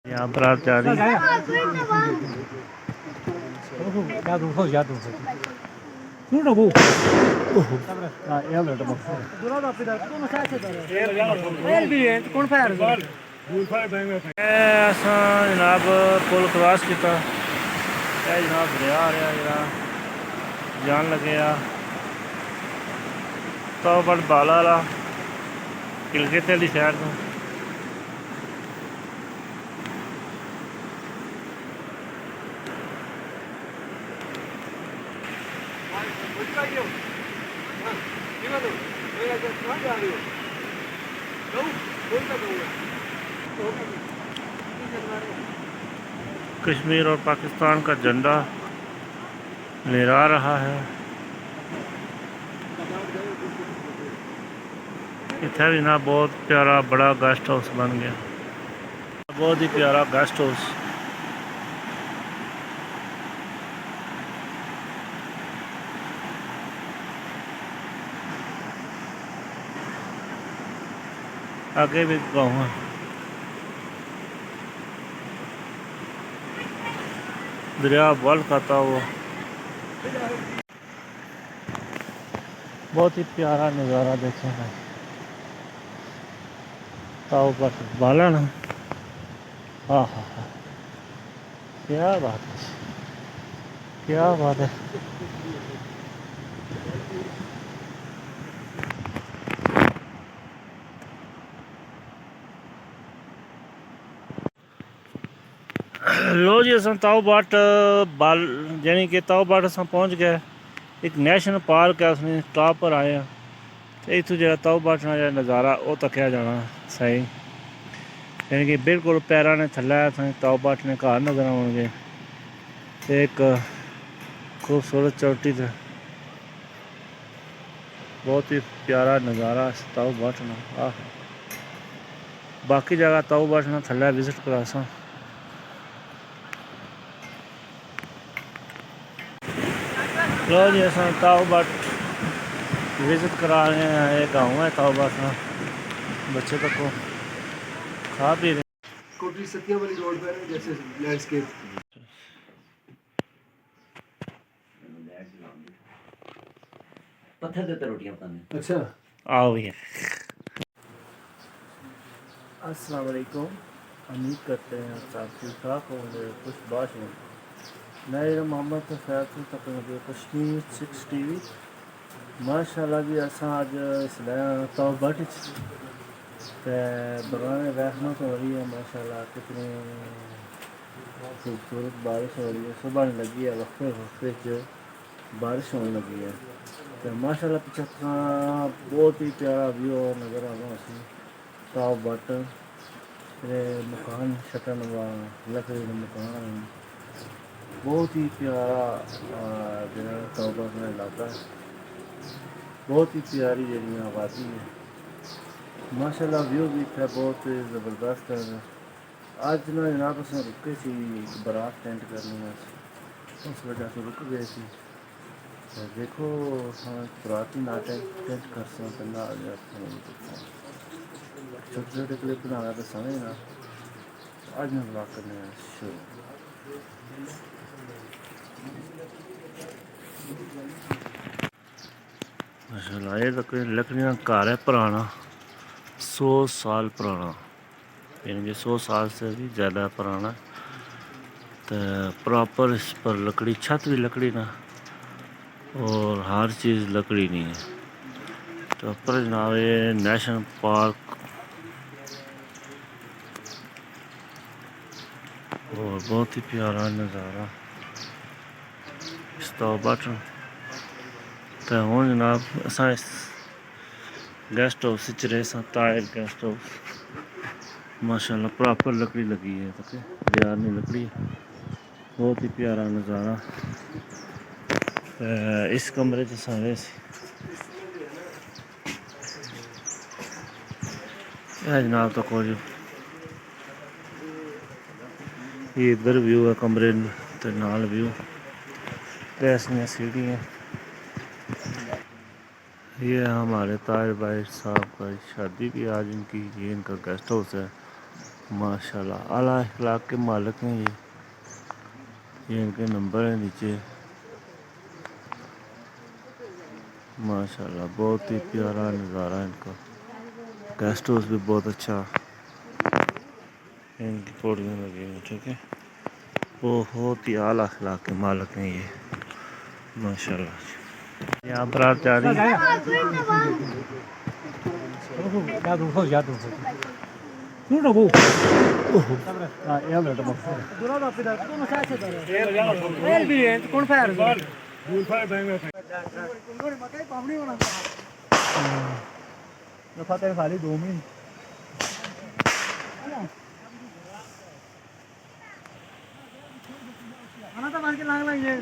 यहाँ पर आप जा रही हैं। जनाब पुल क्रॉस किया जनाब दरिया आ रहा जरा जान लगे तो बड़ बाला वाला किलकते वाली शहर को कश्मीर और पाकिस्तान का झंडा लहरा रहा है। इतना भी ना बहुत प्यारा बड़ा गेस्ट हाउस बन गया, बहुत ही प्यारा गेस्ट हाउस। आगे भी गाँव है। दरिया बल खाता हुआ बहुत ही प्यारा नज़ारा देखेगा। ताऊ पर बालन, हाँ हाँ हाँ, क्या बात है, क्या बात है। लो जी अस ताऊ बाट बाल यानी कि ताऊ बाट अस पहुँच गए। एक नेशनल पार्क है, उसने टॉप पर आए हैं। तो इतों जो ताऊ बाट का नज़ारा वो तकिया जाना सही, यानी कि बिल्कुल पैरों ने थले ताऊ बाट ने घर नज़र आएंगे। एक खूबसूरत चोटी से बहुत ही प्यारा नज़ारा ताऊ बाट ना। बाकी जगह ताऊ बाट ना थले विजिट करा सा। लो जी अस ताऊ बाट विजिट करा रहे हैं। ये गाँव है ताऊ बाट ना, बच्चे तक को खा पी रहे। कोटरी सतिया वाली रोड पर है जैसे लैंडस्केप। पत्थर देते रोटियां पकाने। अच्छा आओ भैया। अस्सलाम वालेकुम, उम्मीद करते हैं सब ठीक ठाक होंगे, कुछ बात होंगे। मैं मोहम्मद फैसल तक कश्मीर 6 TV माशाल्लाह जी। अस अज इसलिए ताऊ बाट बगाने रहना तो हो रही है माशाल्लाह। कितनी खूबसूरत बारिश हो रही है, सुबह नहीं लगी है, वक्फे वक्फे बारिश होने लगी है। तो माशाल्लाह पीछे बहुत ही प्यारा व्यू नज़र आना उसी ताऊ बाट मकान शटन व लकड़ी के मकान बहुत ही प्यारा जो ताऊ बाट का इलाका है। बहुत ही प्यारी जी आबादी है माशाल्लाह। व्यू भी इतना बहुत ज़बरदस्त है। अज ना जनाब अस रुके सी बारात टेंट करनी, उस वजह से रुक गए सी। तो देखो बारात ही ना टेंट कर सकना छोटे छोटे क्लिप बनाना तो समझ ना। अज मैं ब्लॉग करने शुरू। माशाल्लाह ये तो कोई लकड़ियाँ घर है पुराना, 100 साल पुराना, यानी कि 100 साल से भी ज़्यादा पुराना। तो प्रॉपर इस पर लकड़ी, छत भी लकड़ी ना और हर चीज़ लकड़ी नहीं है। तो ऊपर जनाब ये नेशनल पार्क और बहुत ही प्यारा नज़ारा इस ताऊ बाट। तो हूँ जनाब अस इस गेस्ट हाउस रहे तायर गेस्ट हाउस। माशाल्लाह प्रॉपर लकड़ी लगी है, तो बाजार में लकड़ी है। बहुत ही प्यारा नज़ारा। इस कमरे च सारे जनाब तो कुछ ये इधर व्यू है कमरे तो नाल व्यू ऐसी सीढ़ियाँ। ये हमारे ताहिर भाई साहब का शादी भी आज इनकी, ये इनका गेस्ट हाउस है। माशाल्लाह आला अखलाक के मालिक हैं ये इनके नंबर हैं नीचे। माशाल्लाह बहुत ही प्यारा नज़ारा इनका। गेस्ट हाउस भी बहुत अच्छा, इनकी पौड़ियाँ लगी हुई, ठीक है। बहुत ही आला अखलाक के मालिक हैं ये माशाल्लाह। यहाँ पर आप जा रही हैं खाली 2 महीने आना तो मार के लांग लाइए